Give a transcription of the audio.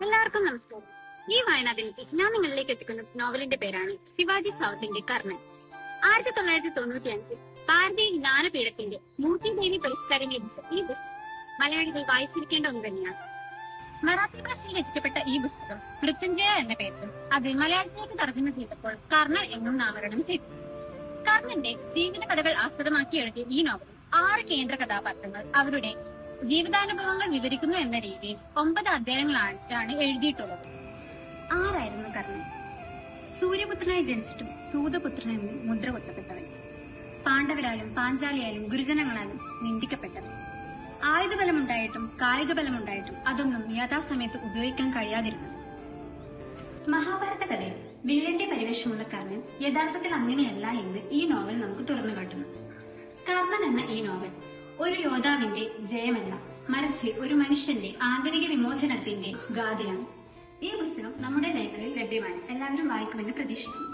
എല്ലാവർക്കും നമസ്കാരം. ഈ വായനാ ദിനത്തിൽ ഞാൻ നിങ്ങളിലേക്ക് എത്തിക്കുന്ന നോവലിന്റെ പേരാണ് ശിവാജി സൗത്തിന്റെ കർണൻ. 1995 ഭാരതീയ ജ്ഞാനപീഠത്തിന്റെ മൂർത്തിദേവി പുരസ്കാരം ലഭിച്ച ഈ പുസ്തകം മലയാളികൾ വായിച്ചിരിക്കേണ്ട ഒന്ന് തന്നെയാണ്. മറാത്തി ഭാഷയിൽ രചിക്കപ്പെട്ട ഈ പുസ്തകം മൃത്യുഞ്ജയ എന്ന പേരിലും അത് മലയാളത്തിലേക്ക് തർജ്ജമ ചെയ്തപ്പോൾ കർണൻ എന്നും നാമകരണം ചെയ്തു. കർണന്റെ ജീവിത കഥകൾ ആസ്പദമാക്കി എഴുതിയ ഈ നോവൽ 6 കേന്ദ്ര കഥാപാത്രങ്ങൾ അവരുടെ ജീവിതാനുഭവങ്ങൾ വിവരിക്കുന്നു എന്ന രീതിയിൽ 9 അധ്യായങ്ങളാണ് എഴുതിയിട്ടുള്ളത്. ആരായിരുന്നു കർണൻ? സൂര്യപുത്രനായി ജനിച്ചിട്ടും സൂതപുത്രനെന്ന് മുദ്ര കുത്തപ്പെട്ടവൻ, പാണ്ഡവരാലും പാഞ്ചാലിയാലും ഗുരുജനങ്ങളാലും നിന്ദിക്കപ്പെട്ടവൻ, ആയുധബലമുണ്ടായിട്ടും കായികബലമുണ്ടായിട്ടും അതൊന്നും യഥാസമയത്ത് ഉപയോഗിക്കാൻ കഴിയാതിരുന്നു. മഹാഭാരത കഥയിൽ വില്ലന്റെ പരിവേഷമുള്ള കർണൻ യഥാർത്ഥത്തിൽ അങ്ങനെയല്ല എന്ന് ഈ നോവൽ നമുക്ക് തുറന്നു കാട്ടുന്നു. കർണൻ എന്ന ഈ നോവൽ ഒരു യോദ്ധാവിന്റെ ജയമല്ല, മറിച്ച് ഒരു മനുഷ്യന്റെ ആന്തരിക വിമോചനത്തിന്റെ ഗാഥയാണ്. ഈ പുസ്തകം നമ്മുടെ ലൈബ്രറിയിൽ ലഭ്യമാണ്. എല്ലാവരും വായിക്കുമെന്ന് പ്രതീക്ഷിക്കുന്നു.